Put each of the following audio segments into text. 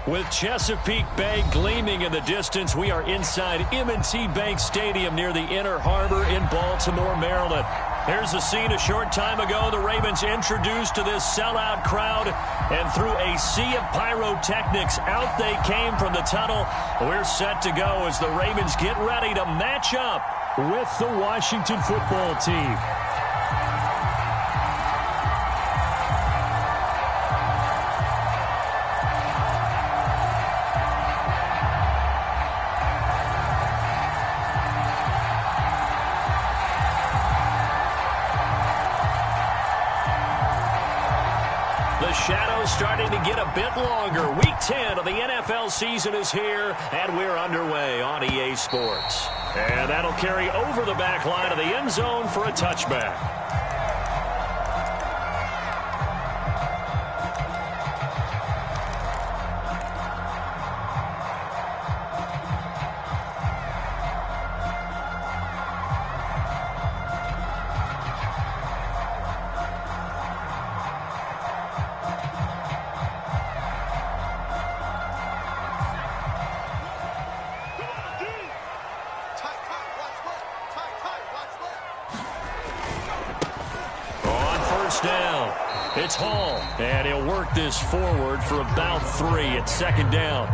With Chesapeake Bay gleaming in the distance, we are inside M&T Bank Stadium near the Inner Harbor in Baltimore, Maryland. Here's a scene a short time ago. The Ravens introduced to this sellout crowd, and through a sea of pyrotechnics, out they came from the tunnel. We're set to go as the Ravens get ready to match up with the Washington football team. Shadows starting to get a bit longer. Week 10 of the NFL season is here, and we're underway on EA Sports. And that'll carry over the back line of the end zone for a touchback. Down. It's Hall, and he'll work this forward for about 3 at second down.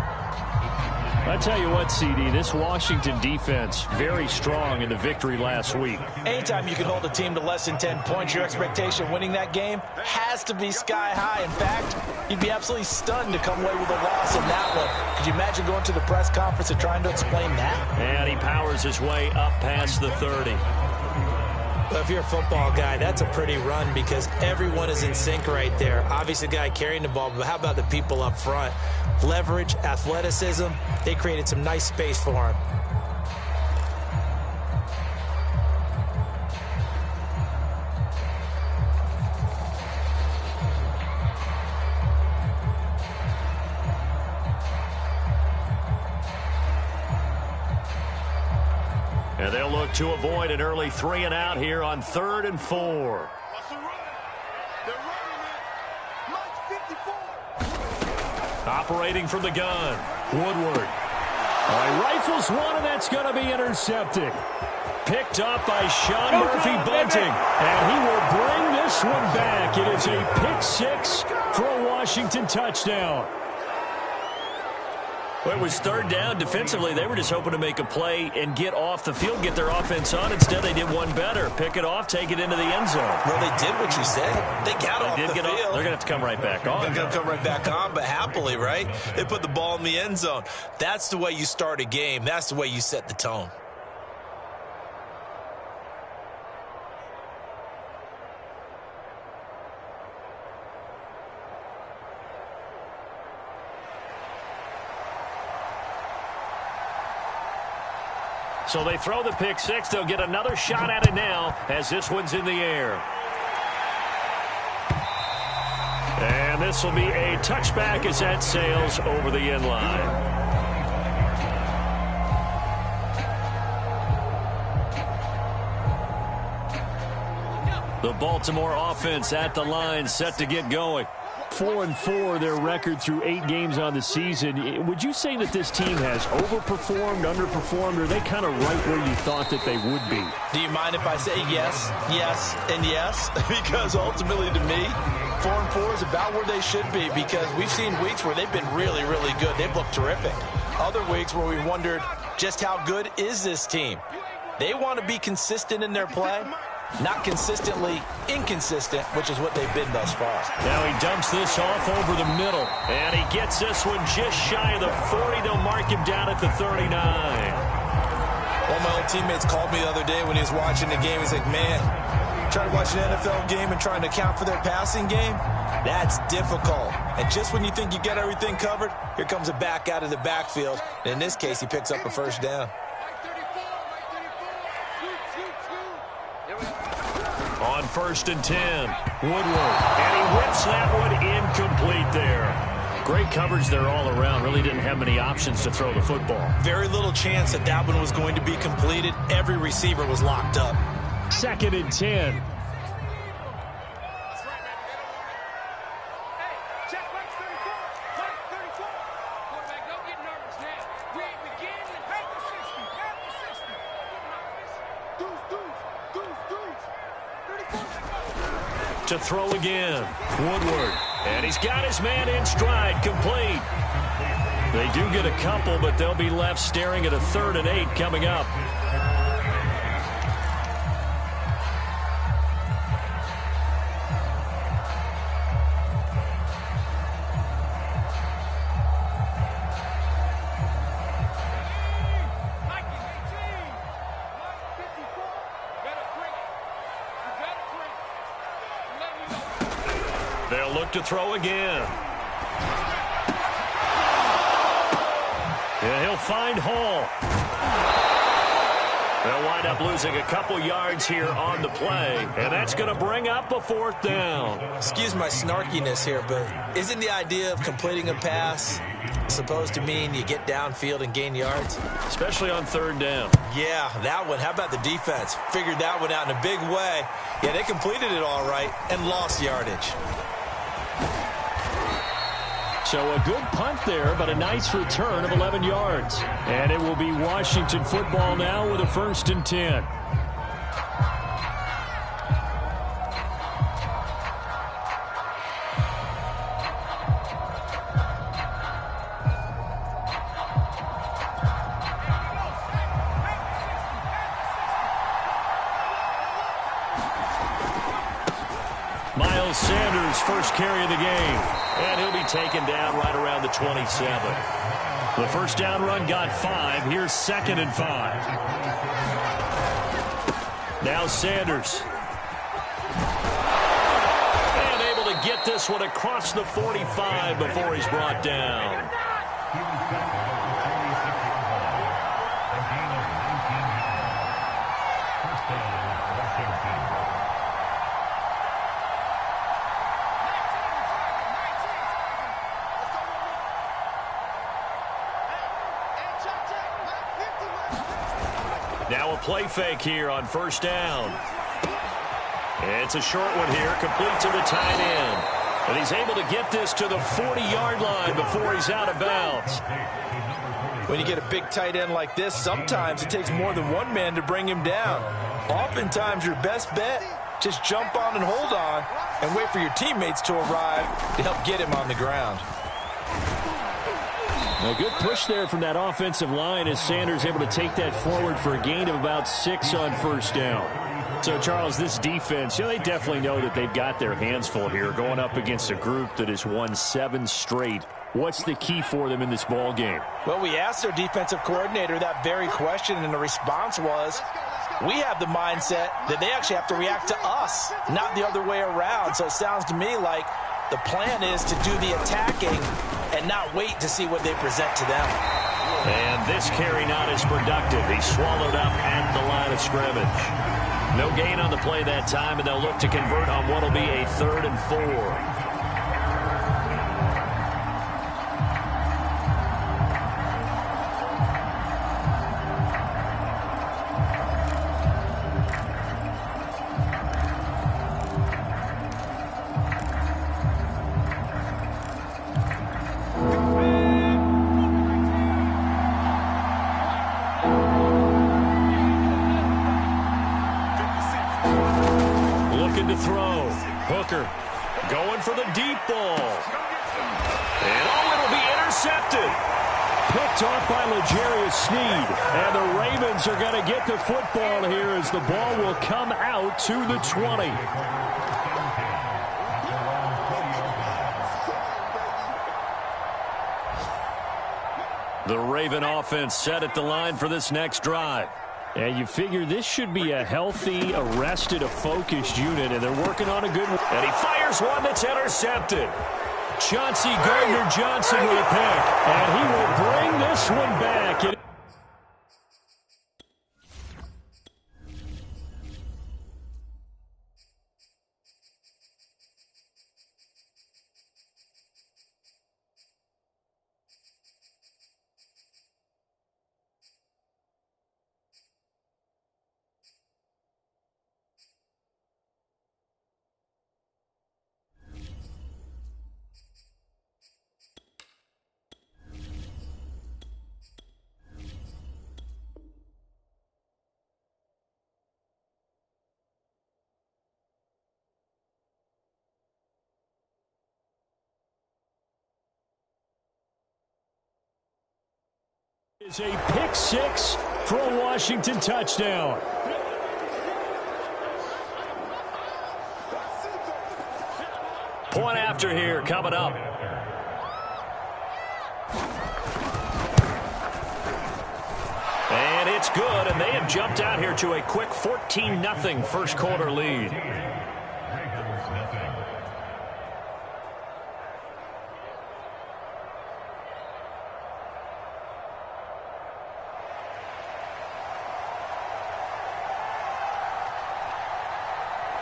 I tell you what, CD, this Washington defense, very strong in the victory last week. Anytime you can hold a team to less than 10 points, your expectation winning that game has to be sky high. In fact, you'd be absolutely stunned to come away with a loss in that one. Could you imagine going to the press conference and trying to explain that? And he powers his way up past the 30. Well, if you're a football guy, that's a pretty run because everyone is in sync right there. Obviously, the guy carrying the ball, but how about the people up front? Leverage, athleticism, they created some nice space for him. And they'll look to avoid an early 3 and out here on 3rd and 4. Operating from the gun, Woodward. Rifles one, and that's going to be intercepted. Picked up by Sean Murphy-Bunting, and he will bring this one back. It is a pick 6 for a Washington touchdown. Well, it was 3rd down. Defensively, they were just hoping to make a play and get off the field, get their offense on. Instead, they did one better. Pick it off, take it into the end zone. Well, they did what you said. They got off the field. They're going to have to come right back on. They're going to come right back on, but happily, right? They put the ball in the end zone. That's the way you start a game. That's the way you set the tone. So they throw the pick 6. They'll get another shot at it now as this one's in the air. And this will be a touchback as that sails over the end line. The Baltimore offense at the line, set to get going. 4-4, their record through 8 games on the season. Would you say that this team has overperformed, underperformed, or are they kind of right where you thought that they would be? Do you mind if I say yes, yes, and yes? Because ultimately to me, 4-4 is about where they should be because we've seen weeks where they've been really, really good. They've looked terrific. Other weeks where we wondered just how good is this team. They want to be consistent in their play. Not consistently inconsistent, which is what they've been thus far. Now he dumps this off over the middle, and he gets this one just shy of the 40. They'll mark him down at the 39. One of my old teammates called me the other day when he was watching the game. He's like, man, trying to watch an NFL game and trying to account for their passing game, that's difficult. And just when you think you get everything covered, here comes a back out of the backfield. And in this case, he picks up a first down. On 1st and 10, Woodward, and he whips that one incomplete there. Great coverage there all around. Really didn't have many options to throw the football. Very little chance that that one was going to be completed. Every receiver was locked up. 2nd and 10. to throw again. Woodward. And he's got his man in stride, complete. They do get a couple, but they'll be left staring at a 3rd and 8 coming up. They'll look to throw again. Yeah, he'll find Hall. They'll wind up losing a couple yards here on the play, and that's going to bring up a 4th down. Excuse my snarkiness here, but isn't the idea of completing a pass supposed to mean you get downfield and gain yards? Especially on 3rd down. Yeah, that one. How about the defense? Figured that one out in a big way. Yeah, they completed it all right and lost yardage. So a good punt there, but a nice return of 11 yards. And it will be Washington football now with a 1st and 10. Miles Sanders, first carry of the game. And he'll be taken down right around the 27. The first down run got 5. Here's 2nd and 5. Now Sanders. And able to get this one across the 45 before he's brought down. Now a play fake here on 1st down. It's a short one here, complete to the tight end. And he's able to get this to the 40-yard line before he's out of bounds. When you get a big tight end like this, sometimes it takes more than one man to bring him down. Oftentimes your best bet, just jump on and hold on and wait for your teammates to arrive to help get him on the ground. A good push there from that offensive line as Sanders able to take that forward for a gain of about 6 on 1st down. So, Charles, this defense, they definitely know that they've got their hands full here going up against a group that has won 7 straight. What's the key for them in this ball game? Well, we asked their defensive coordinator that very question, and the response was, we have the mindset that they actually have to react to us, not the other way around. So it sounds to me like the plan is to do the attacking and not wait to see what they present to them. And this carry not as productive. He's swallowed up at the line of scrimmage. No gain on the play that time, and they'll look to convert on what will be a 3rd and 4. To throw. Hooker going for the deep ball. And it'll be intercepted. Picked off by L'Jarius Sneed. And the Ravens are going to get the football here as the ball will come out to the 20. The Raven offense set at the line for this next drive. And you figure this should be a healthy, arrested, a focused unit, and they're working on a good one. And he fires one that's intercepted. Chauncey Gardner-Johnson with a pick, and he will bring this one back. It's a pick six for a Washington touchdown. Point after here coming up. And it's good, and they have jumped out here to a quick 14-0 first quarter lead.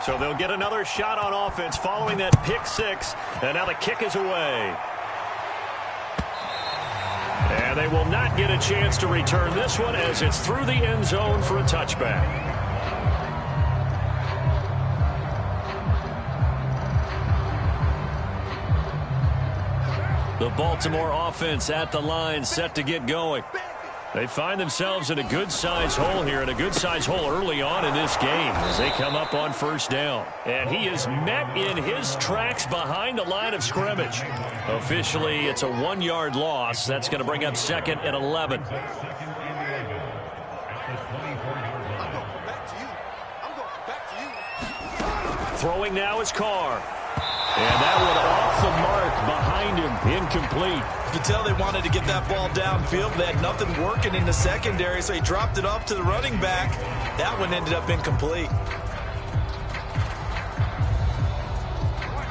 So they'll get another shot on offense following that pick six, and now the kick is away. And they will not get a chance to return this one as it's through the end zone for a touchback. The Baltimore offense at the line set to get going. They find themselves in a good-sized hole here, and a good-sized hole early on in this game as they come up on first down. And he is met in his tracks behind the line of scrimmage. Officially, it's a 1-yard loss. That's going to bring up 2nd and 11. Throwing now is Carr. And that one off the mark behind him, incomplete. You could tell they wanted to get that ball downfield. They had nothing working in the secondary, so he dropped it off to the running back. That one ended up incomplete.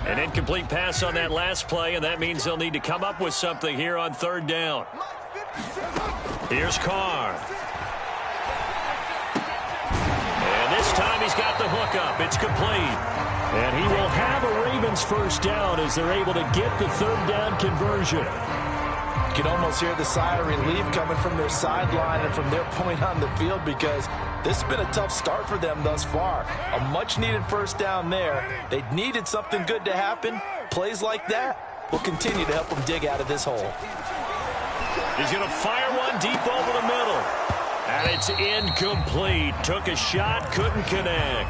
An incomplete pass on that last play, and that means they'll need to come up with something here on third down. Here's Carr. And this time he's got the hook up. It's complete. And he will have a Ravens first down as they're able to get the third down conversion. You can almost hear the sigh of relief coming from their sideline and from their point on the field because this has been a tough start for them thus far. A much-needed first down there. They needed something good to happen. Plays like that will continue to help them dig out of this hole. He's going to fire one deep over the middle. And it's incomplete. Took a shot, couldn't connect.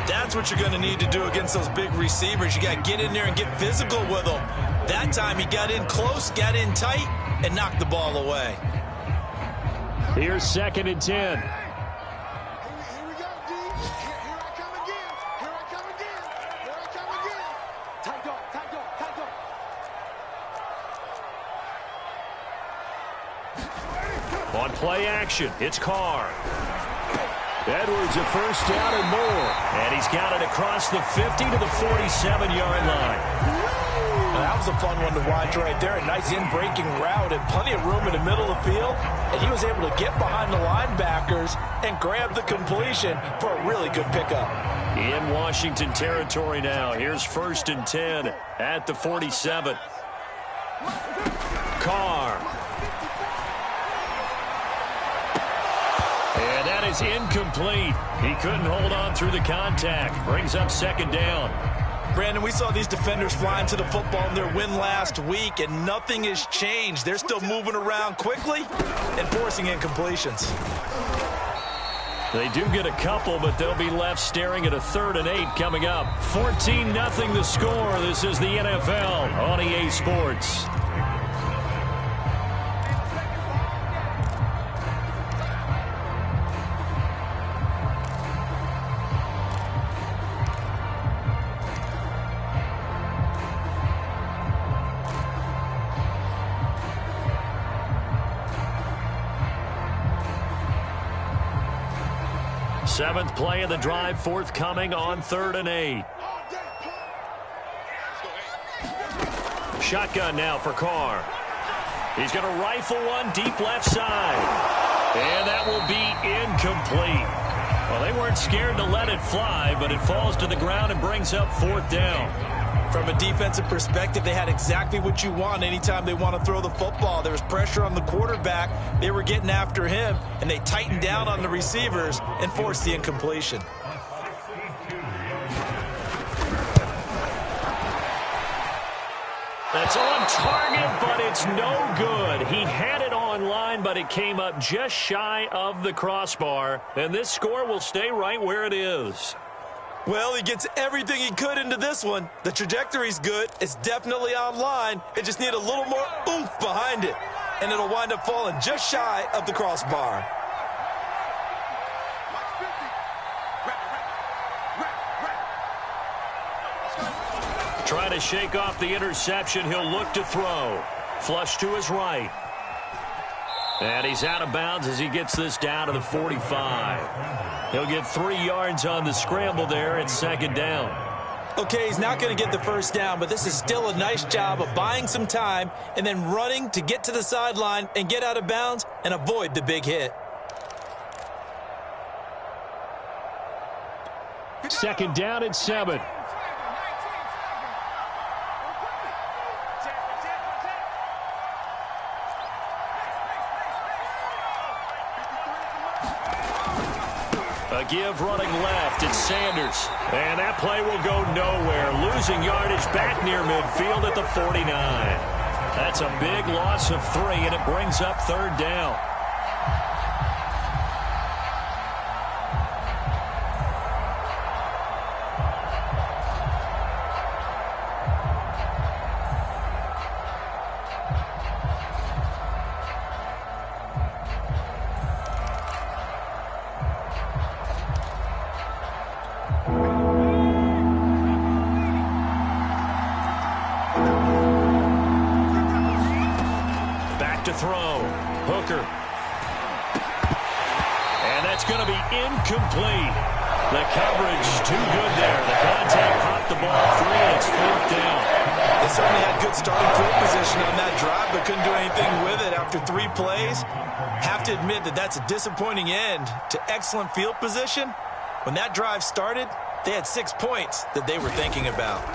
That's what you're going to need to do against those big receivers. You got to get in there and get physical with them. That time he got in close, got in tight, and knocked the ball away. Here's 2nd and 10. Here we go, D. Here I come again. Here I come again. Here I come again. Tight dog, tight dog, tight dog. On play action, it's Carr. Edwards a first down and more. And he's got it across the 50 to the 47-yard line. Well, that was a fun one to watch right there. A nice in-breaking route and plenty of room in the middle of the field. And he was able to get behind the linebackers and grab the completion for a really good pickup. In Washington territory now. Here's 1st and 10 at the 47. Carr. And that is incomplete. He couldn't hold on through the contact. Brings up 2nd down. Brandon, we saw these defenders flying to the football in their win last week, and nothing has changed. They're still moving around quickly and forcing incompletions. They do get a couple, but they'll be left staring at a 3rd and 8 coming up. 14-0 the score. This is the NFL on EA Sports. Seventh play of the drive forthcoming on 3rd and 8. Shotgun now for Carr. He's going to rifle one deep left side. And that will be incomplete. Well, they weren't scared to let it fly, but it falls to the ground and brings up 4th down. From a defensive perspective, they had exactly what you want anytime they want to throw the football. There was pressure on the quarterback. They were getting after him, and they tightened down on the receivers and forced the incompletion. That's on target, but it's no good. He had it on line, but it came up just shy of the crossbar, and this score will stay right where it is. Well, he gets everything he could into this one. The trajectory's good. It's definitely online. It just need a little more oomph behind it. and it'll wind up falling just shy of the crossbar. Trying to shake off the interception. He'll look to throw. Flush to his right. And he's out of bounds as he gets this down to the 45. He'll get 3 yards on the scramble there at second down. Okay, he's not going to get the first down, but this is still a nice job of buying some time and then running to get to the sideline and get out of bounds and avoid the big hit. Second down at 7. A give running left. It's Sanders. And that play will go nowhere. Losing yardage back near midfield at the 49. That's a big loss of 3, and it brings up third down. Throw. Hooker. And that's going to be incomplete. The coverage too good there. The contact popped the ball free, and it's fourth down. They certainly had good starting field position on that drive, but couldn't do anything with it after 3 plays. Have to admit that that's a disappointing end to excellent field position. When that drive started, they had 6 points that they were thinking about.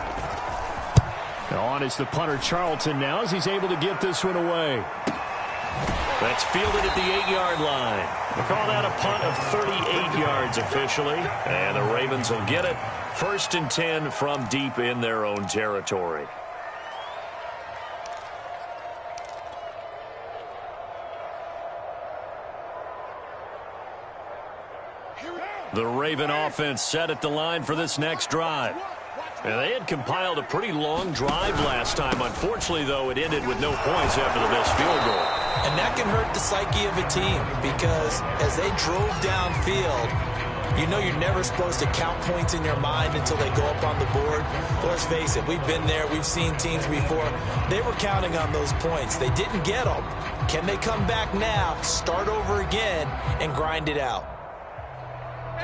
On is the punter Charlton now as he's able to get this one away. That's fielded at the 8-yard line. We'll call that a punt of 38 yards officially. And the Ravens will get it. 1st and 10 from deep in their own territory. The Raven offense set at the line for this next drive. And they had compiled a pretty long drive last time. Unfortunately, though, it ended with no points after the missed field goal. And that can hurt the psyche of a team because as they drove downfield, you know you're never supposed to count points in your mind until they go up on the board. Let's face it, we've been there. We've seen teams before. They were counting on those points. They didn't get them. Can they come back now, start over again, and grind it out?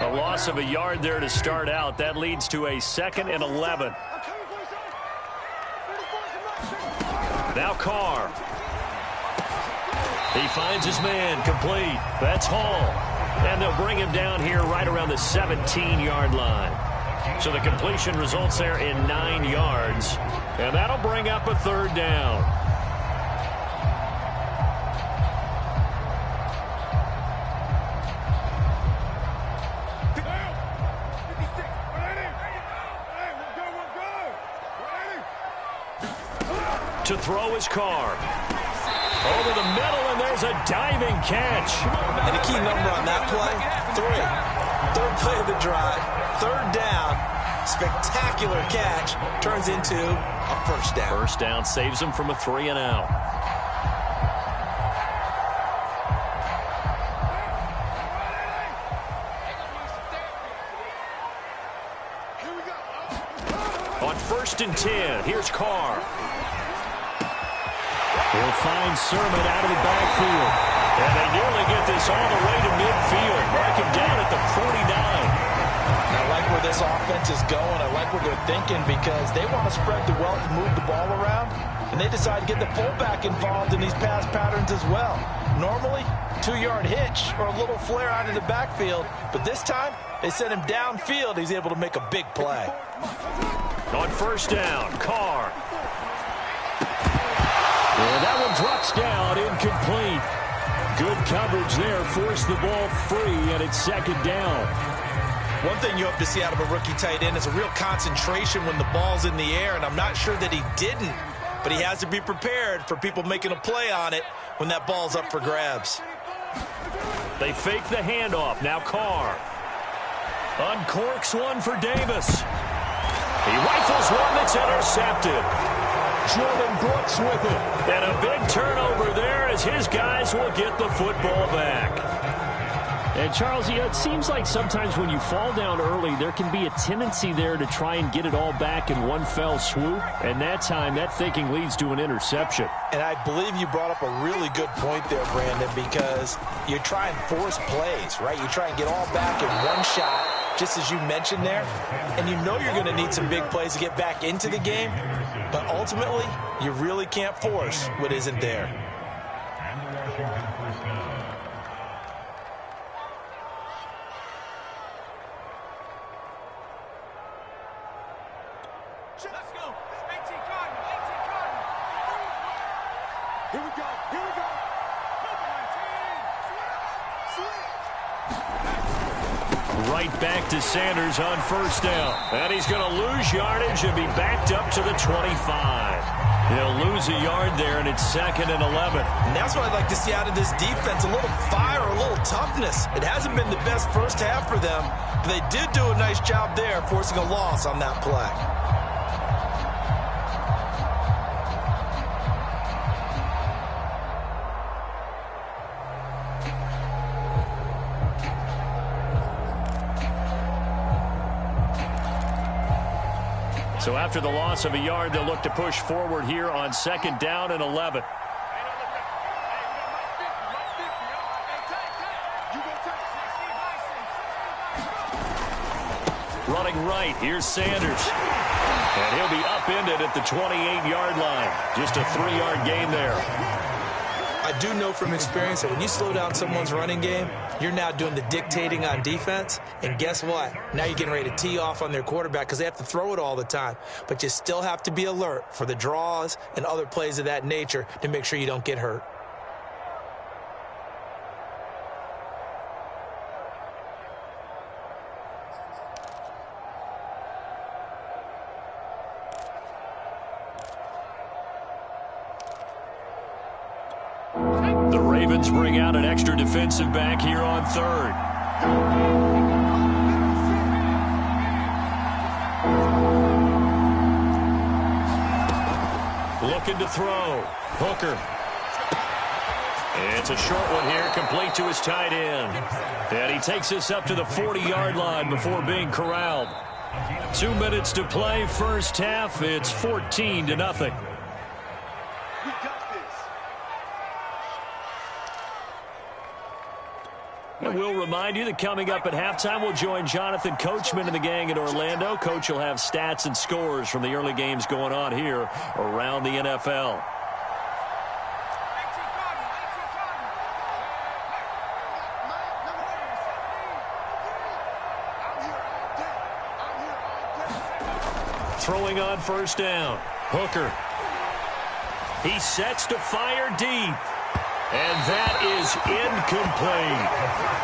A loss of a yard there to start out. That leads to a 2nd and 11. Now Carr. He finds his man, complete. That's Hall. And they'll bring him down here right around the 17-yard line. So the completion results there in 9 yards. And that'll bring up a third down. To throw his Carr. Over the middle, and there's a diving catch. And a key number on that play, 3. Third play of the drive, third down, spectacular catch, turns into a first down. First down saves him from a 3 and out. On 1st and 10, here's Carr. He'll find Sermon out of the backfield. And they nearly get this all the way to midfield. Mark him down at the 49. I like where this offense is going. I like what they're thinking because they want to spread the wealth, move the ball around, and they decide to get the fullback involved in these pass patterns as well. Normally, 2-yard hitch or a little flare out of the backfield, but this time they send him downfield. He's able to make a big play. On 1st down, Carr. And that one drops down, incomplete. Good coverage there, forced the ball free, and it's 2nd down. One thing you hope to see out of a rookie tight end is a real concentration when the ball's in the air, and I'm not sure that he didn't, but he has to be prepared for people making a play on it when that ball's up for grabs. They fake the handoff. Now Carr uncorks one for Davis. He rifles one that's intercepted. Jordan Brooks with it. And a big turnover there as his guys will get the football back. And, Charles, it seems like sometimes when you fall down early, there can be a tendency there to try and get it all back in one fell swoop. And that time, that thinking leads to an interception. And I believe you brought up a really good point there, Brandon, because you try and force plays, right? You try and get all back in one shot, just as you mentioned there. And you know you're going to need some big plays to get back into the game. But ultimately, you really can't force what isn't there. Let's go. 18 Cardinal. 18 Cardinal. Here we go. Here we go. Right back to Sanders on first down. And he's going to lose yardage and be backed up to the 25. He'll lose a yard there, and it's 2nd and 11. And that's what I'd like to see out of this defense, a little fire, a little toughness. It hasn't been the best first half for them, but they did do a nice job there forcing a loss on that play. So after the loss of a yard, they'll look to push forward here on 2nd down and 11. Running right, here's Sanders. And he'll be upended at the 28-yard line. Just a 3-yard gain there. I do know from experience that when you slow down someone's running game, you're now doing the dictating on defense. And guess what? Now you're getting ready to tee off on their quarterback because they have to throw it all the time. But you still have to be alert for the draws and other plays of that nature to make sure you don't get hurt. The Ravens bring out an extra defensive back here on 3rd. Looking to throw. Hooker. It's a short one here, complete to his tight end. And he takes this up to the 40-yard line before being corralled. 2 minutes to play, first half. It's 14-0. And we'll remind you that coming up at halftime, we'll join Jonathan Coachman and the gang in Orlando. Coach will have stats and scores from the early games going on here around the NFL. Throwing on first down. Hooker. He sets to fire deep. And that is incomplete.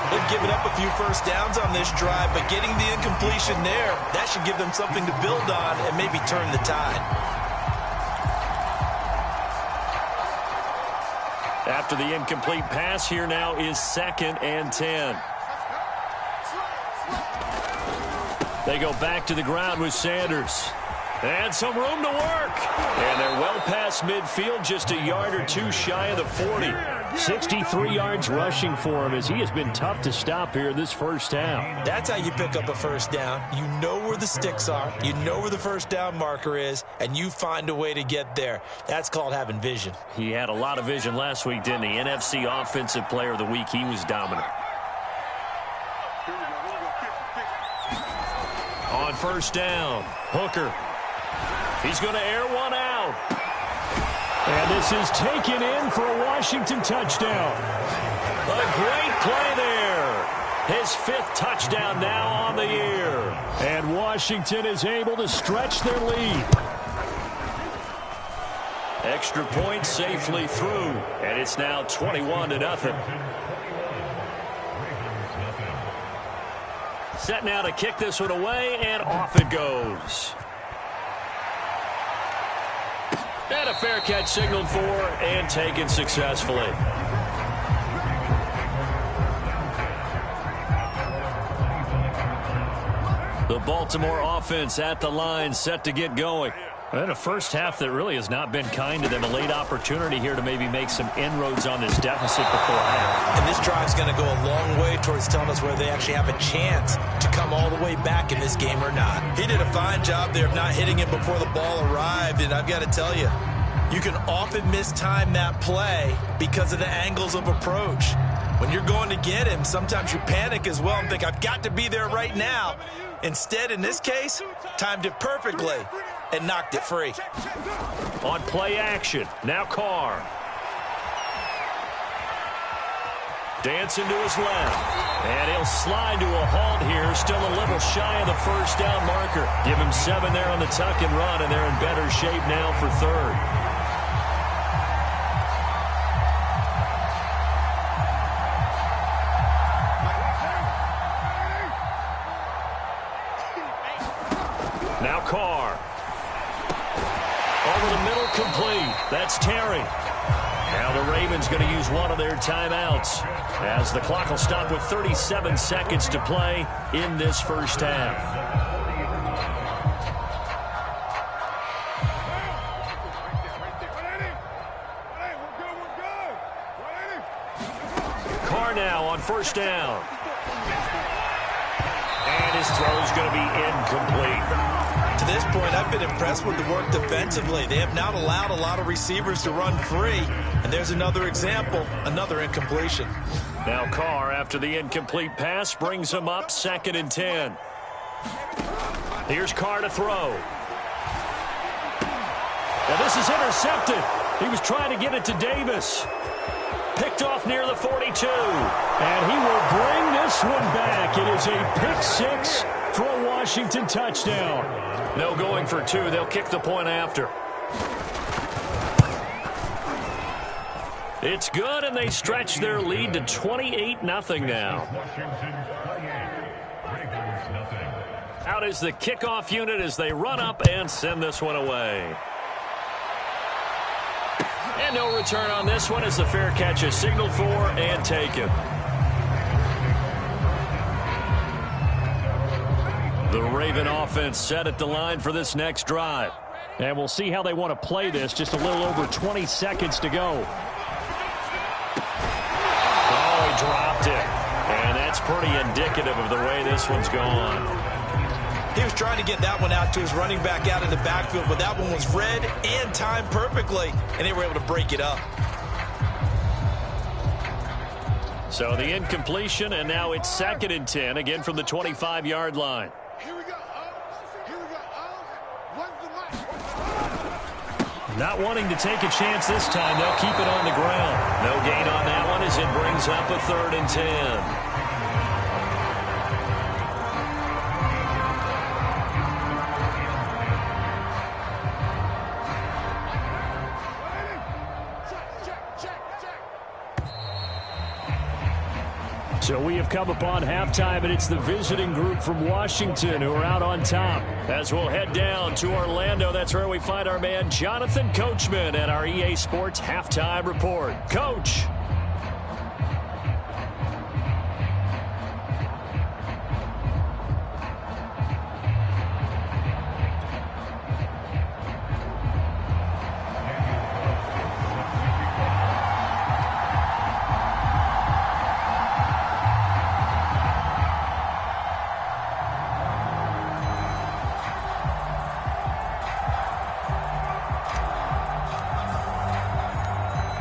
They've given up a few first downs on this drive, but getting the incompletion there, that should give them something to build on and maybe turn the tide. After the incomplete pass, here now is 2nd and 10. They go back to the ground with Sanders. And some room to work. And they're well past midfield, just a yard or two shy of the 40. 63 yards rushing for him as he has been tough to stop here this first half. That's how you pick up a first down. You know where the sticks are. You know where the first down marker is, and you find a way to get there. That's called having vision. He had a lot of vision last week, didn't he? NFC Offensive Player of the Week. He was dominant. On first down, Hooker. He's going to air one out. And this is taken in for a Washington touchdown. A great play there. His 5th touchdown now on the year. And Washington is able to stretch their lead. Extra point safely through. And it's now 21-0. Set now to kick this one away, and off it goes. And a fair catch signaled for and taken successfully. The Baltimore offense at the line, set to get going. And a first half that really has not been kind to them. A late opportunity here to maybe make some inroads on this deficit before half. And this drive's going to go a long way towards telling us whether they actually have a chance to come all the way back in this game or not. He did a fine job there of not hitting it before the ball arrived, and I've got to tell you, you can often mistime that play because of the angles of approach. When you're going to get him, sometimes you panic as well and think, I've got to be there right now. Instead, in this case, timed it perfectly and knocked it free. On play action, now Carr. Dancing to his left. And he'll slide to a halt here, still a little shy of the first down marker. Give him 7 there on the tuck and run, and they're in better shape now for third. Now Carr. Over the middle, complete. That's Terry. Now the Ravens going to use one of their timeouts as the clock will stop with 37 seconds to play in this first half. Carr now on first down. And his throw is going to be incomplete. To this point, I've been impressed with the work defensively. They have not allowed a lot of receivers to run free. And there's another example, another incompletion. Now Carr, after the incomplete pass, brings him up 2nd and 10. Here's Carr to throw. Now this is intercepted. He was trying to get it to Davis. Picked off near the 42. And he will bring this one back. It is a pick 6 for a Washington touchdown. No going for 2. They'll kick the point after. It's good, and they stretch their lead to 28-0 now. Out is the kickoff unit as they run up and send this one away. And no return on this one as the fair catch is signaled for and taken. The Raven offense set at the line for this next drive. And we'll see how they want to play this. Just a little over 20 seconds to go. Oh, he dropped it. And that's pretty indicative of the way this one's gone. He was trying to get that one out to his running back out in the backfield, but that one was read and timed perfectly, and they were able to break it up. So the incompletion, and now it's 2nd and 10, again from the 25-yard line. Here we go. Here we go. What's the mic? Not wanting to take a chance this time, they'll keep it on the ground. No gain on that one as it brings up a 3rd and 10. So we have come upon halftime, and it's the visiting group from Washington who are out on top. As we'll head down to Orlando, that's where we find our man Jonathan Coachman at our EA Sports Halftime Report. Coach.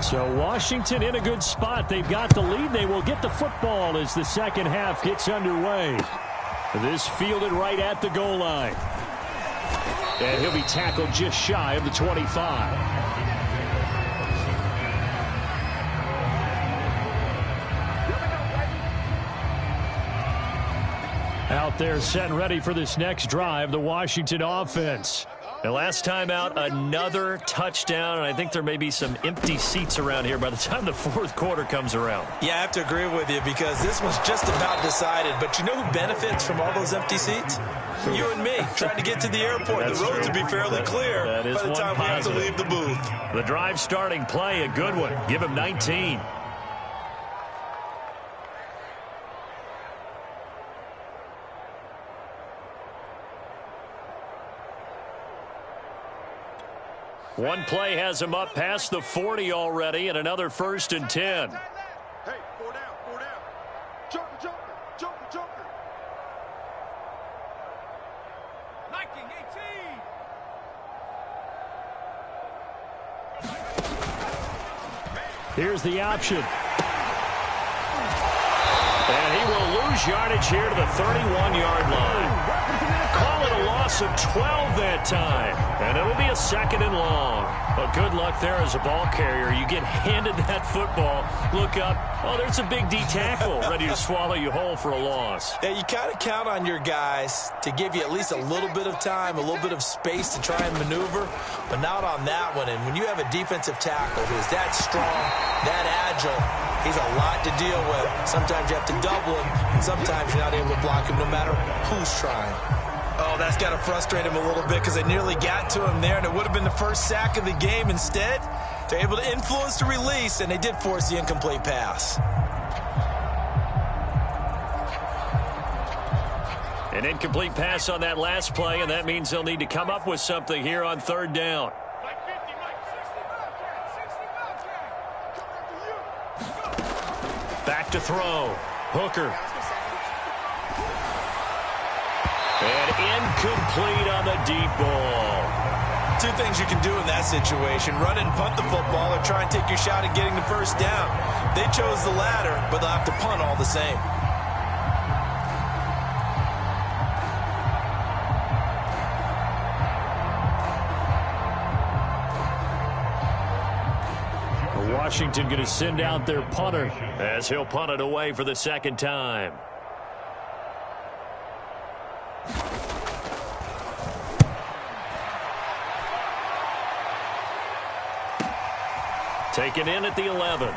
So Washington in a good spot. They've got the lead. They will get the football as the second half gets underway. This fielded right at the goal line. And he'll be tackled just shy of the 25. Out there set and ready for this next drive, the Washington offense. The last time out, another touchdown, and I think there may be some empty seats around here by the time the fourth quarter comes around. Yeah, I have to agree with you because this one's just about decided. But you know who benefits from all those empty seats? You and me, trying to get to the airport. The roads will be fairly clear by the time we have to leave the booth. The drive starting play, a good one. Give him 19. One play has him up past the 40 already, and another 1st and 10. Hey, 4 down, 4 down. Joker, Joker, Joker, Joker. Liking 18. Here's the option. And he will lose yardage here to the 31-yard line. Call it a loss of 12 that time. And it'll be a 2nd and long. But good luck there as a ball carrier. You get handed that football, look up, oh, there's a big D tackle ready to swallow you whole for a loss. Yeah, you kind of count on your guys to give you at least a little bit of time, a little bit of space to try and maneuver, but not on that one. And when you have a defensive tackle who's that strong, that agile, he's a lot to deal with. Sometimes you have to double him, and sometimes you're not able to block him no matter who's trying. Oh, that's got to frustrate him a little bit because they nearly got to him there, and it would have been the first sack of the game. Instead, they're able to influence the release, and they did force the incomplete pass. An incomplete pass on that last play, and that means they'll need to come up with something here on 3rd down. Back to throw. Hooker. And incomplete on the deep ball. 2 things you can do in that situation: run and punt the football, or try and take your shot at getting the 1st down. They chose the latter, but they'll have to punt all the same. Washington going to send out their punter as he'll punt it away for the 2nd time. Taken in at the 11.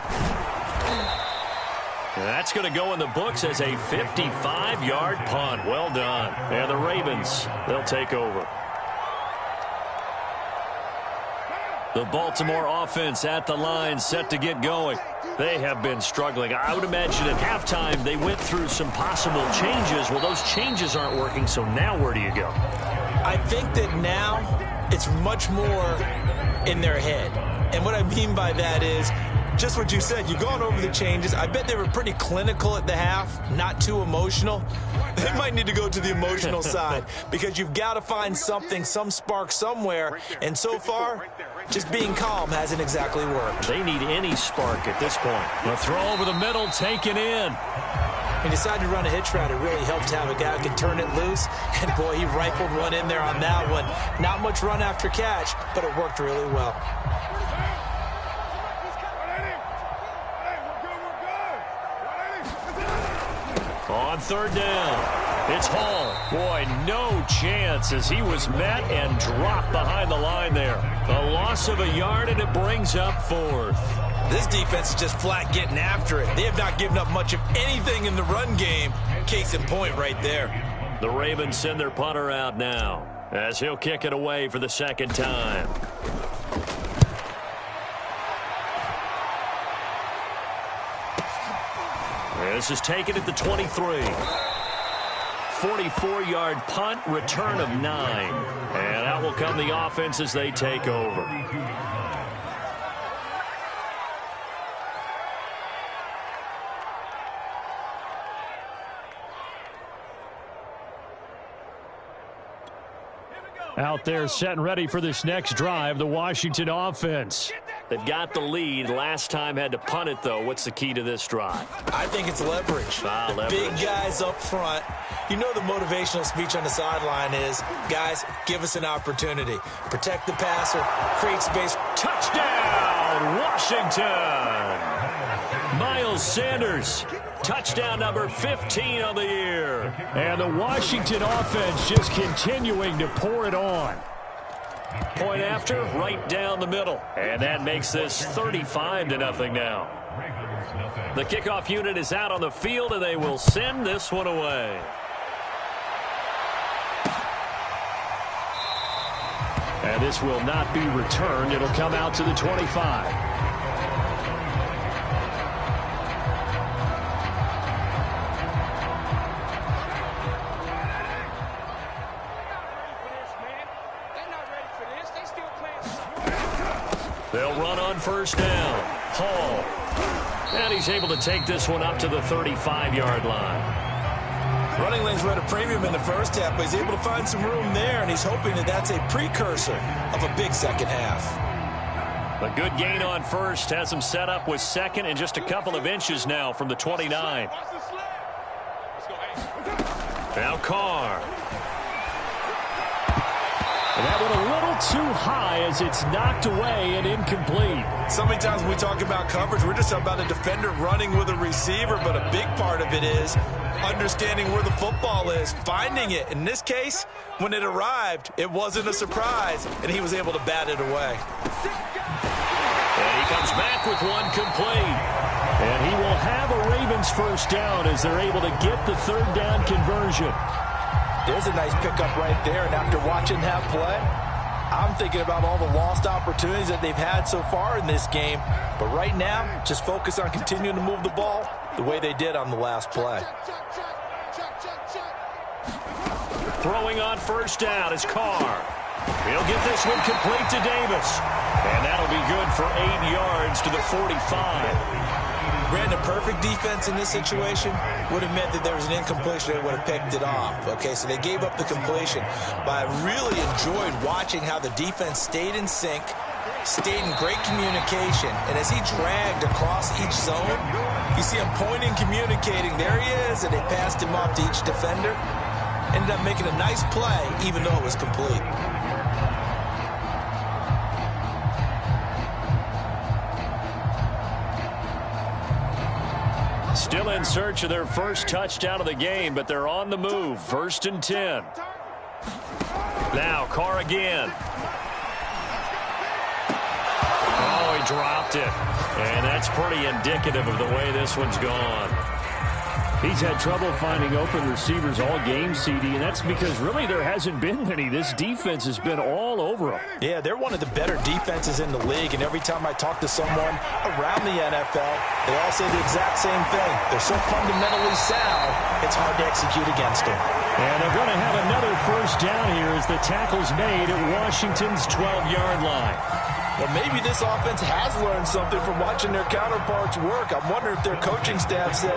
That's going to go in the books as a 55-yard punt. Well done. And the Ravens, they'll take over. The Baltimore offense at the line, set to get going. They have been struggling. I would imagine at halftime they went through some possible changes. Well, those changes aren't working, so now where do you go? I think that now it's much more in their head. And what I mean by that is just what you said. You've gone over the changes. I bet they were pretty clinical at the half, not too emotional. They might need to go to the emotional side because you've got to find something, some spark somewhere. And so far, just being calm hasn't exactly worked. They need any spark at this point. The throw over the middle, taken in. He decided to run a hitch route. It really helped to have a guy who can turn it loose. And, boy, he rifled one in there on that one. Not much run after catch, but it worked really well. On 3rd down, it's Hall. Boy, no chance as he was met and dropped behind the line there. A loss of a yard, and it brings up 4th. This defense is just flat getting after it. They have not given up much of anything in the run game. Case in point right there. The Ravens send their punter out now as he'll kick it away for the 2nd time. This is taken at the 23. 44-yard punt, return of 9. And out will come the offense as they take over. Out there set and ready for this next drive, the Washington offense. They've got the lead. Last time had to punt it, though. What's the key to this drive? I think it's leverage. Leverage. Big guys up front. You know the motivational speech on the sideline is, guys, give us an opportunity. Protect the passer, create space. Touchdown, Washington! Miles Sanders, touchdown number 15 on the year. And the Washington offense just continuing to pour it on. Point after, right down the middle. And that makes this 35-0 now. The kickoff unit is out on the field, and they will send this one away. And this will not be returned. It'll come out to the 25. run on first down. Hall. And he's able to take this one up to the 35-yard line. Running lanes were at a premium in the first half, but he's able to find some room there, and he's hoping that that's a precursor of a big second half. A good gain on first has him set up with second and just a couple of inches now from the 29. Now Carr. And that went a little too high as it's knocked away and incomplete. So many times when we talk about coverage, we're just talking about a defender running with a receiver, but a big part of it is understanding where the football is, finding it. In this case, when it arrived, it wasn't a surprise, and he was able to bat it away. And he comes back with one complete. And he will have a Ravens first down as they're able to get the third down conversion. There's a nice pickup right there, and after watching that play, I'm thinking about all the lost opportunities that they've had so far in this game. But right now, just focus on continuing to move the ball the way they did on the last play. Throwing on first down is Carr. He'll get this one complete to Davis. And that'll be good for 8 yards to the 45. Brandon, perfect defense in this situation would have meant that there was an incompletion. They would have picked it off. Okay, so they gave up the completion. But I really enjoyed watching how the defense stayed in sync, stayed in great communication. And as he dragged across each zone, you see him pointing, communicating. There he is, and they passed him off to each defender. Ended up making a nice play, even though it was complete. Still in search of their first touchdown of the game, but they're on the move. 1st and 10. Now Carr again. Oh, he dropped it. And that's pretty indicative of the way this one's gone. He's had trouble finding open receivers all game, CD, and that's because really there hasn't been many. This defense has been all over them. Yeah, they're one of the better defenses in the league, and every time I talk to someone around the NFL, they all say the exact same thing. They're so fundamentally sound, it's hard to execute against them. And they're going to have another first down here as the tackle's made at Washington's 12-yard line. Well, maybe this offense has learned something from watching their counterparts work. I'm wondering if their coaching staff said,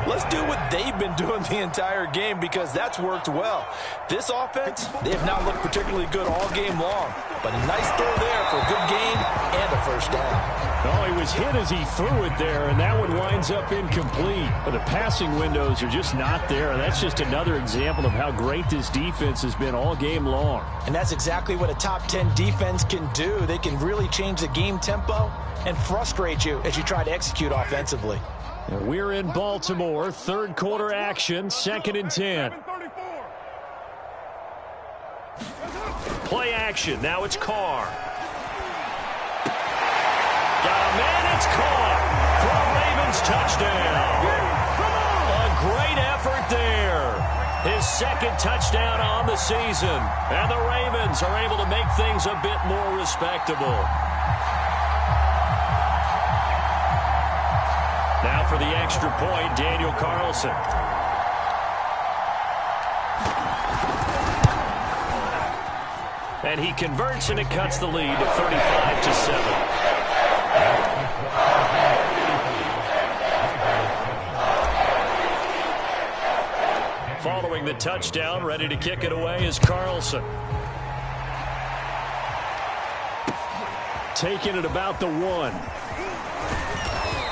let's do what they've been doing the entire game, because that's worked well. This offense, they have not looked particularly good all game long, but a nice throw there for a good gain and a first down. Oh, he was hit as he threw it there, and that one winds up incomplete. But the passing windows are just not there, and that's just another example of how great this defense has been all game long. And that's exactly what a top 10 defense can do. They can really change the game tempo and frustrate you as you try to execute offensively. And we're in Baltimore, third quarter action, 2nd and 10. Play action, now it's Carr. Got him, and it's caught for a Ravens touchdown. A great effort there. His second touchdown on the season. And the Ravens are able to make things a bit more respectable. Now for the extra point, Daniel Carlson. And he converts, and it cuts the lead to 35-7. Following the touchdown, ready to kick it away is Carlson. Taking it about the 1.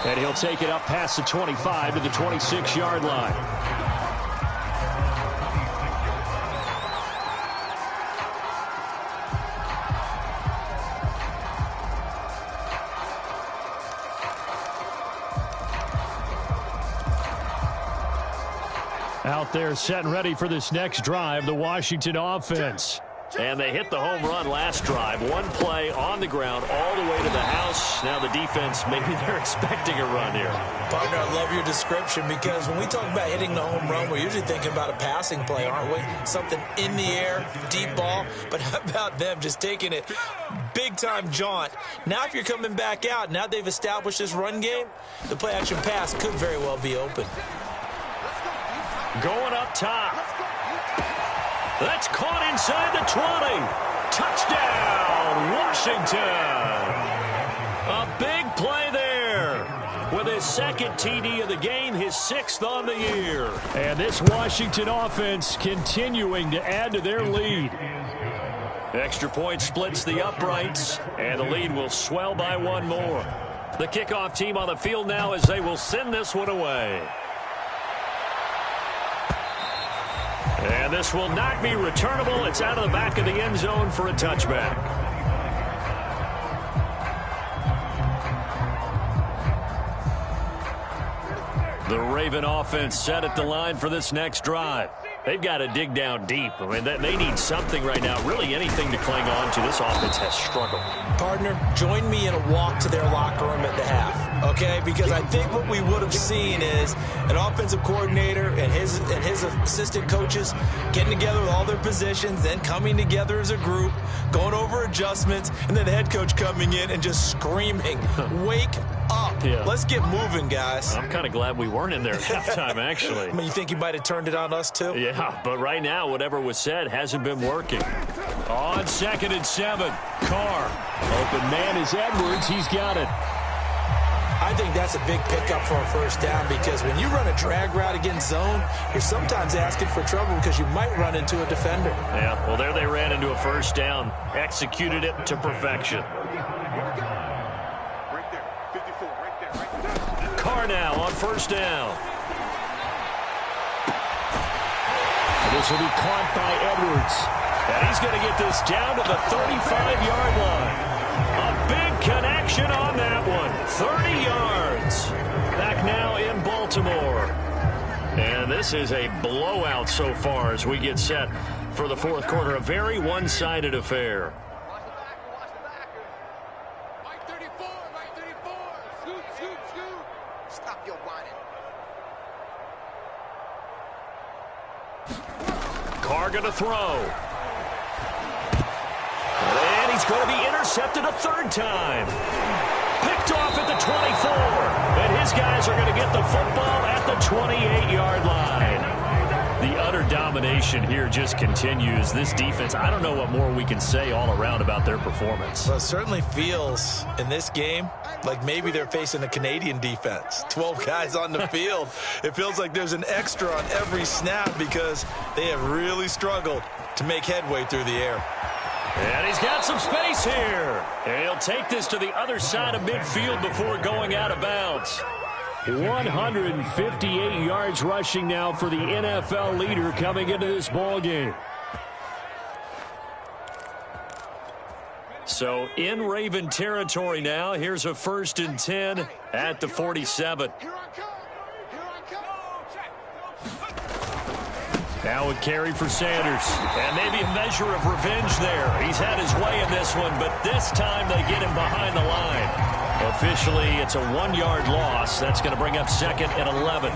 And he'll take it up past the 25 to the 26-yard line. Out there set and ready for this next drive, the Washington offense. And they hit the home run last drive. One play on the ground all the way to the house. Now the defense, maybe they're expecting a run here. Partner, I love your description, because when we talk about hitting the home run, we're usually thinking about a passing play, aren't we? Something in the air, deep ball. But how about them just taking it big-time jaunt? Now if you're coming back out, now they've established this run game, the play-action pass could very well be open. Going up top. That's caught inside the 20. Touchdown, Washington. A with his second TD of the game, his 6th on the year. And this Washington offense continuing to add to their lead. Extra point splits the uprights, and the lead will swell by 1 more. The kickoff team on the field now as they will send this one away. And this will not be returnable. It's out of the back of the end zone for a touchback. The Raven offense set at the line for this next drive. They've got to dig down deep. I mean, they need something right now, really anything to cling on to. This offense has struggled. Partner, join me in a walk to their locker room at the half, okay? Because I think what we would have seen is an offensive coordinator and his assistant coaches getting together with all their positions, then coming together as a group, going over adjustments, and then the head coach coming in and just screaming, wake up. Yeah. Let's get moving, guys. I'm kind of glad we weren't in there at halftime, actually. I mean, you think you might have turned it on us, too? Yeah, but right now, whatever was said hasn't been working. On 2nd and 7, Carr. Open man is Edwards. He's got it. I think that's a big pickup for a first down because when you run a drag route against zone, you're sometimes asking for trouble because you might run into a defender. Yeah, well, there they ran into a first down. Executed it to perfection. Carr now on first down. This will be caught by Edwards. And he's going to get this down to the 35-yard line. A big connection on that one. 30 yards. Back now in Baltimore. And this is a blowout so far as we get set for the 4th quarter. A very one-sided affair. Watch the backer. Mike 34, Mike 34. Scoot. Stop your whining. Carr going to throw. And he's going to be intercepted a 3rd time. Picked off at the 24. And his guys are going to get the football at the 28-yard line. The utter domination here just continues. This defense, I don't know what more we can say all around about their performance. Well, it certainly feels in this game like maybe they're facing a Canadian defense. 12 guys on the field. It feels like there's an extra on every snap because they have really struggled to make headway through the air. And he's got some space here. And he'll take this to the other side of midfield before going out of bounds. 158 yards rushing now for the NFL leader coming into this ball game. So in Raven territory now. Here's a 1st and 10 at the 47. Now a carry for Sanders. And maybe a measure of revenge there. He's had his way in this one, but this time they get him behind the line. Officially, it's a 1-yard loss. That's going to bring up 2nd and 11.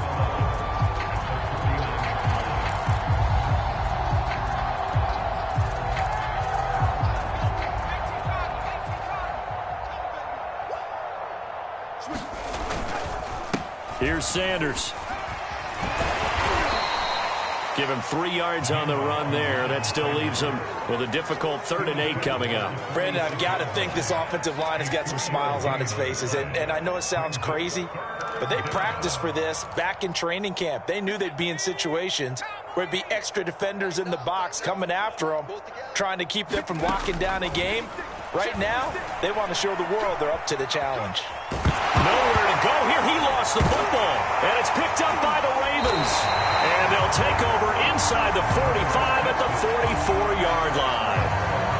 Here's Sanders. Give him 3 yards on the run there. That still leaves him with a difficult 3rd and 8 coming up. Brandon, I've got to think this offensive line has got some smiles on its faces. And I know it sounds crazy, but they practiced for this back in training camp. They knew they'd be in situations where it'd be extra defenders in the box coming after them, trying to keep them from locking down a game. Right now, they want to show the world they're up to the challenge. Nowhere to go here. He lost the football, and it's picked up by the Ravens. And they'll take over inside the 45 at the 44-yard line.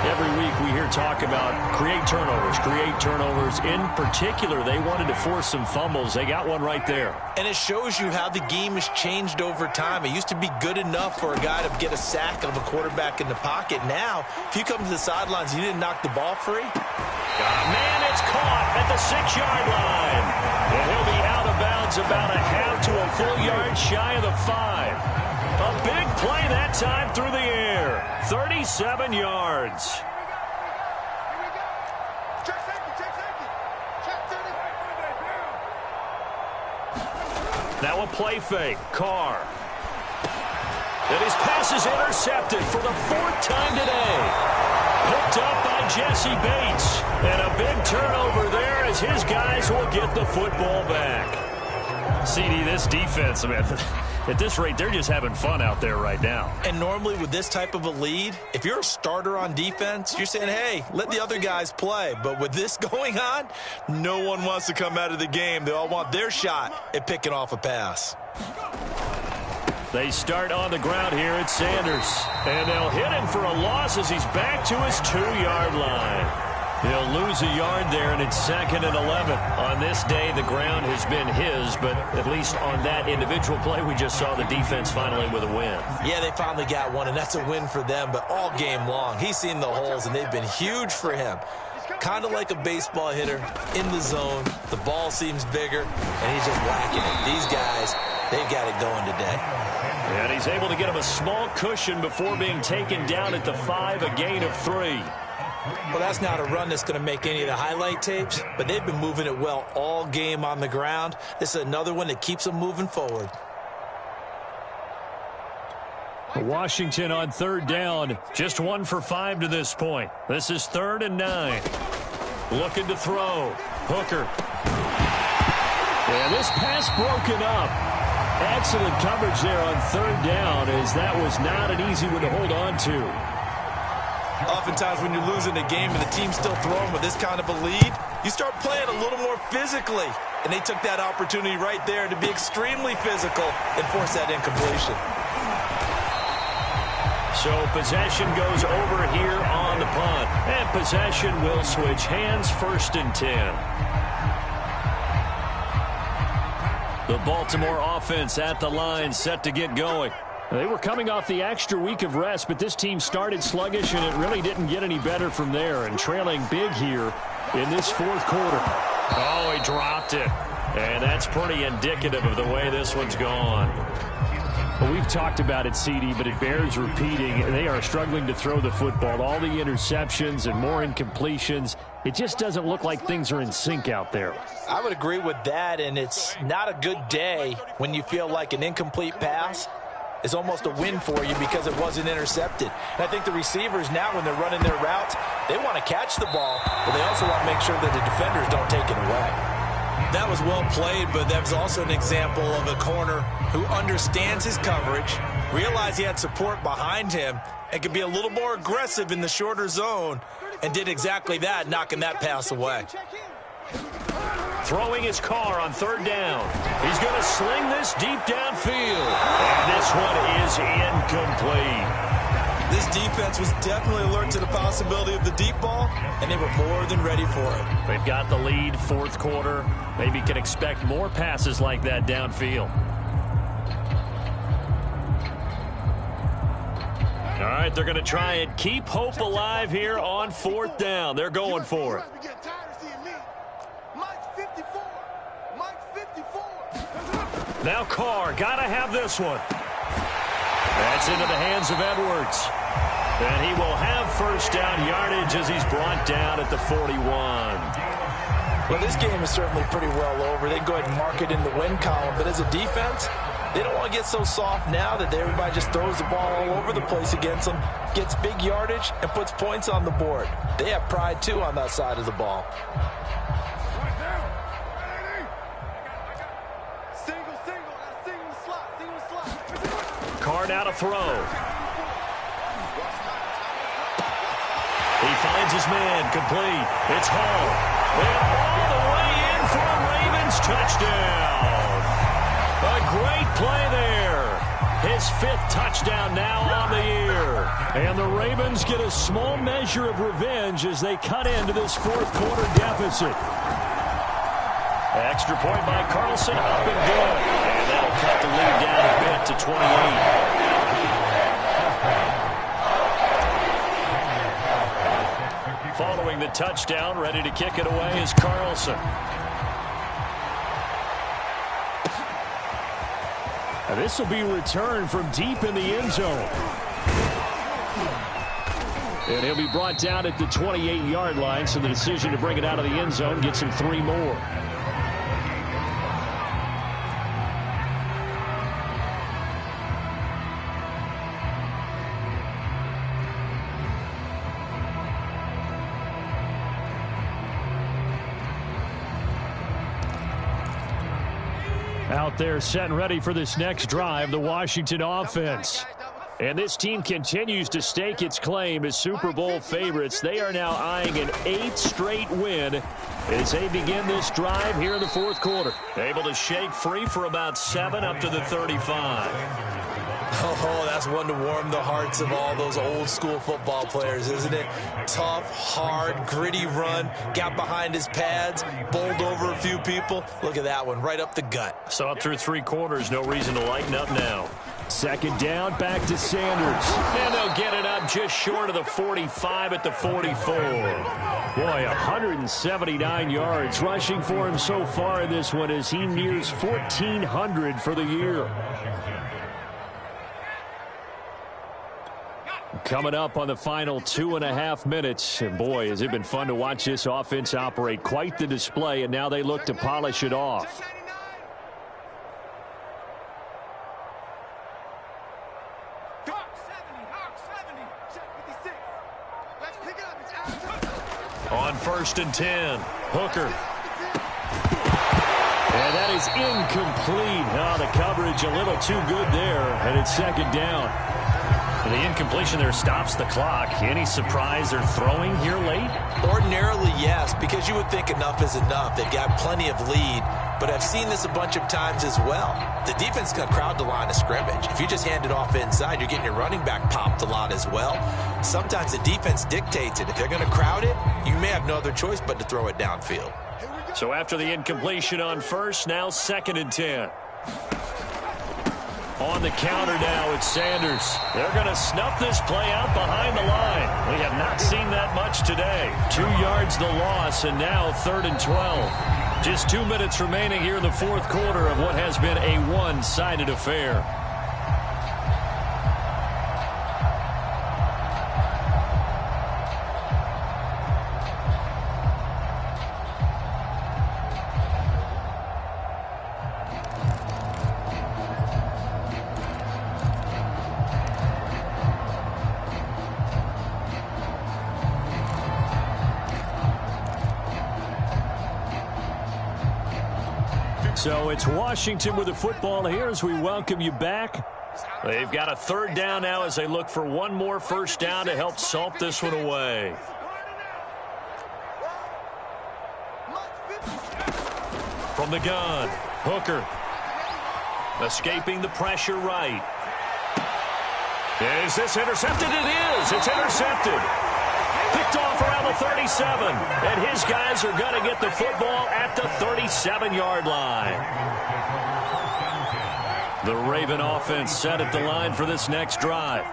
Every week we hear talk about create turnovers. In particular, they wanted to force some fumbles. They got one right there. And it shows you how the game has changed over time. It used to be good enough for a guy to get a sack of a quarterback in the pocket. Now, if you come to the sidelines and you didn't knock the ball free. Man, it's caught at the 6-yard line. And he'll be out of bounds about a half to a full yard shy of the 5. A big play that time through the air. 37 yards. Now a play fake. Carr. And his pass is intercepted for the 4th time today. Picked up by Jesse Bates. And a big turnover there as his guys will get the football back. CD, this defense, man, at this rate, they're just having fun out there right now. And normally with this type of a lead, if you're a starter on defense, you're saying, hey, let the other guys play. But with this going on, no one wants to come out of the game. They all want their shot at picking off a pass. They start on the ground here at Sanders. And they'll hit him for a loss as he's back to his 2-yard line. He'll lose a yard there, and it's 2nd and 11. On this day, the ground has been his, but at least on that individual play, we just saw the defense finally with a win. Yeah, they finally got one, and that's a win for them, but all game long, he's seen the holes, and they've been huge for him. Kind of like a baseball hitter in the zone. The ball seems bigger, and he's just whacking it. These guys, they've got it going today. And he's able to get him a small cushion before being taken down at the 5, a gain of 3. Well, that's not a run that's going to make any of the highlight tapes, but they've been moving it well all game on the ground. This is another one that keeps them moving forward. Washington on 3rd down, just 1 for 5 to this point. This is 3rd and 9. Looking to throw. Hooker. And this pass broken up. Excellent coverage there on 3rd down, as that was not an easy one to hold on to. Oftentimes when you're losing a game and the team's still throwing with this kind of a lead, you start playing a little more physically. And they took that opportunity right there to be extremely physical and force that incompletion. So possession goes over here on the punt. And possession will switch hands, 1st and 10. The Baltimore offense at the line, set to get going. They were coming off the extra week of rest, but this team started sluggish, and it really didn't get any better from there. And trailing big here in this 4th quarter. Oh, he dropped it. And that's pretty indicative of the way this one's gone. Well, we've talked about it, CD, but it bears repeating. They are struggling to throw the football. All the interceptions and more incompletions. It just doesn't look like things are in sync out there. I would agree with that, and it's not a good day when you feel like an incomplete pass is almost a win for you because it wasn't intercepted. And I think the receivers now, when they're running their routes, they want to catch the ball, but they also want to make sure that the defenders don't take it away. That was well played, but that was also an example of a corner who understands his coverage, realized he had support behind him, and could be a little more aggressive in the shorter zone, and did exactly that, knocking that pass away. Throwing his car on 3rd down. He's going to sling this deep downfield. And this one is incomplete. This defense was definitely alert to the possibility of the deep ball, and they were more than ready for it. They've got the lead, 4th quarter. Maybe can expect more passes like that downfield. All right, they're going to try and keep hope alive here on 4th down. They're going for it. Now Carr, got to have this one. That's into the hands of Edwards. And he will have 1st down yardage as he's brought down at the 41. Well, this game is certainly pretty well over. They can go ahead and mark it in the win column. But as a defense, they don't want to get so soft now that everybody just throws the ball all over the place against them, gets big yardage, and puts points on the board. They have pride, too, on that side of the ball. Carr now to throw. He finds his man, complete. It's Hall. And all the way in for a Ravens touchdown. A great play there. His 5th touchdown now on the year. And the Ravens get a small measure of revenge as they cut into this 4th quarter deficit. Extra point by Carlson, up and good. And that'll cut the lead down a bit to 28. Following the touchdown, ready to kick it away is Carlson. And this will be returned from deep in the end zone. And he'll be brought down at the 28-yard line, so the decision to bring it out of the end zone gets him 3 more. out there setting ready for this next drive, the Washington offense. And this team continues to stake its claim as Super Bowl favorites. They are now eyeing an 8th straight win as they begin this drive here in the fourth quarter. Able to shake free for about 7 up to the 35. Oh, that's one to warm the hearts of all those old school football players, isn't it? Tough, hard, gritty run, got behind his pads, bowled over a few people. Look at that one, right up the gut. Saw it through 3 quarters, no reason to lighten up now. Second down, back to Sanders. And they'll get it up just short of the 45 at the 44. Boy, 179 yards rushing for him so far in this one as he nears 1,400 for the year. Coming up on the final 2.5 minutes. And boy, has it been fun to watch this offense operate. Quite the display, and now they look to polish it off. On 1st and 10, Hooker. And that is incomplete. Oh, the coverage a little too good there, and it's second down. The incompletion there stops the clock. Any surprise they're throwing here late? Ordinarily, yes, because you would think enough is enough. They've got plenty of lead, but I've seen this a bunch of times as well. The defense can crowd the line of scrimmage. If you just hand it off inside, you're getting your running back popped a lot as well. Sometimes the defense dictates it. If they're going to crowd it, you may have no other choice but to throw it downfield. So after the incompletion on 1st, now 2nd and 10. On the counter now, it's Sanders. They're going to snuff this play out behind the line. We have not seen that much today. 2 yards the loss, and now 3rd and 12. Just 2 minutes remaining here in the fourth quarter of what has been a one-sided affair. So it's Washington with the football here as we welcome you back. They've got a 3rd down now as they look for one more 1st down to help salt this one away. From the gun, Hooker. Escaping the pressure right. Is this intercepted? It is. It's intercepted. Picked off around the 37. And his guys are going to get the football at the 37-yard line. The Raven offense set at the line for this next drive.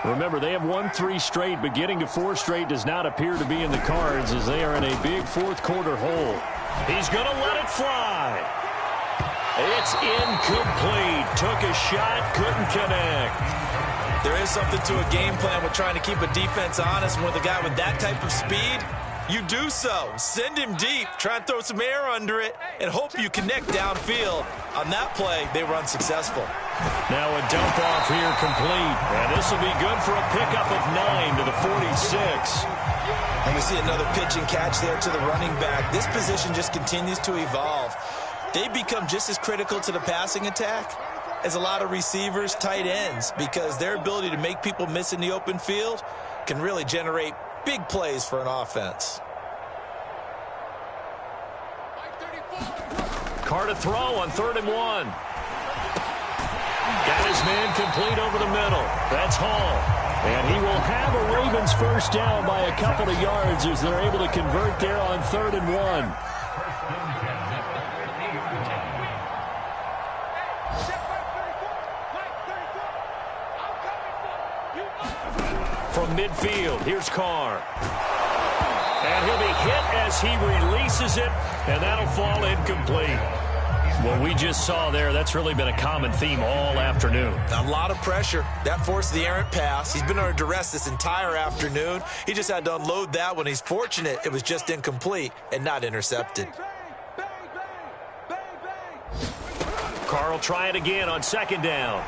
Remember, they have won 3 straight, but getting to 4 straight does not appear to be in the cards as they are in a big fourth quarter hole. He's going to let it fly. It's incomplete. Took a shot, couldn't connect. There is something to a game plan with trying to keep a defense honest. With a guy with that type of speed, you do so. Send him deep, try and throw some air under it, and hope you connect downfield. On that play, they were unsuccessful. Now a dump off here complete. And this will be good for a pickup of 9 to the 46. And we see another pitch and catch there to the running back. This position just continues to evolve. They become just as critical to the passing attack as a lot of receivers, tight ends, because their ability to make people miss in the open field can really generate big plays for an offense. Carr to throw on 3rd and 1. Got his man complete over the middle. That's Hall. And he will have a Ravens 1st down by a couple of yards as they're able to convert there on 3rd and 1. From midfield, here's Carr. And he'll be hit as he releases it, and that'll fall incomplete. What we just saw there, that's really been a common theme all afternoon. A lot of pressure. That forced the errant pass. He's been under duress this entire afternoon. He just had to unload that one. He's fortunate it was just incomplete and not intercepted. Carr will try it again on 2nd down.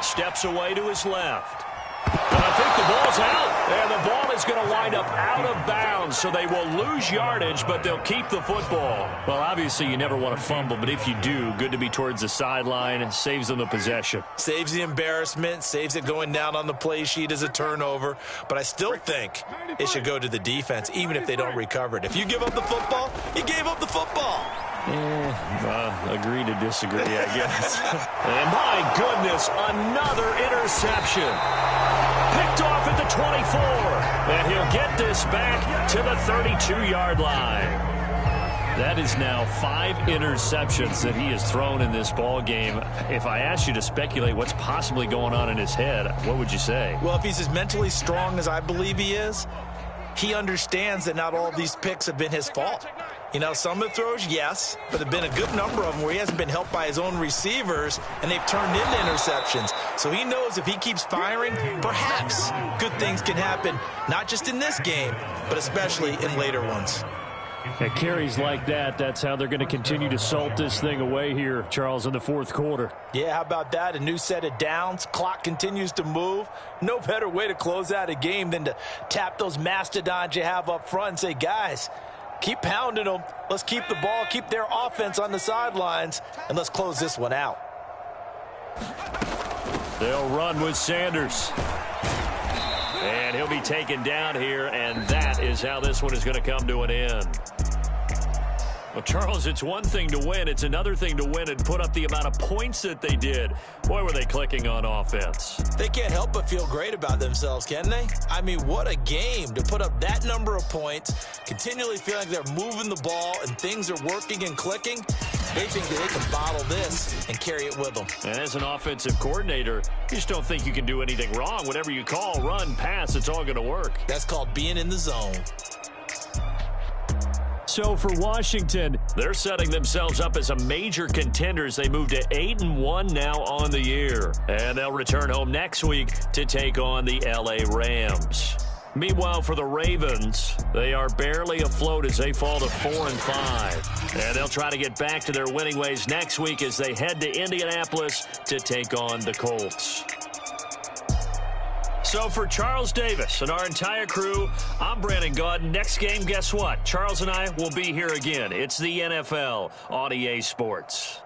Steps away to his left. And I think the ball's out. And the ball is going to wind up out of bounds, so they will lose yardage, but they'll keep the football. Well, obviously, you never want to fumble, but if you do, good to be towards the sideline. Saves them the possession. Saves the embarrassment, saves it going down on the play sheet as a turnover. But I still think it should go to the defense, even if they don't recover it. If you give up the football, you gave up the football. Agree to disagree, I guess. And my goodness, another interception. Picked off at the 24. And he'll get this back to the 32-yard line. That is now 5 interceptions that he has thrown in this ball game. If I asked you to speculate what's possibly going on in his head, what would you say? Well, if he's as mentally strong as I believe he is, he understands that not all of these picks have been his fault. You know, some of the throws, yes, but there have been a good number of them where he hasn't been helped by his own receivers, and they've turned into interceptions. So he knows if he keeps firing, perhaps good things can happen, not just in this game, but especially in later ones. At carries like that, that's how they're going to continue to salt this thing away here, Charles, in the fourth quarter. Yeah, how about that? A new set of downs. Clock continues to move. No better way to close out a game than to tap those mastodons you have up front and say, guys, keep pounding them. Let's keep the ball, keep their offense on the sidelines, and let's close this one out. They'll run with Sanders. And he'll be taken down here, and that is how this one is going to come to an end. Well, Charles, it's one thing to win. It's another thing to win and put up the amount of points that they did. Boy, were they clicking on offense. They can't help but feel great about themselves, can they? I mean, what a game to put up that number of points, continually feeling like they're moving the ball and things are working and clicking. They think that they can bottle this and carry it with them. And as an offensive coordinator, you just don't think you can do anything wrong. Whatever you call, run, pass, it's all going to work. That's called being in the zone. So for Washington, they're setting themselves up as a major contender as they move to 8-1 now on the year. And they'll return home next week to take on the LA Rams. Meanwhile, for the Ravens, they are barely afloat as they fall to 4-5. And they'll try to get back to their winning ways next week as they head to Indianapolis to take on the Colts. So for Charles Davis and our entire crew, I'm Brandon Gaudin. Next game, guess what? Charles and I will be here again. It's the NFL on EA Sports.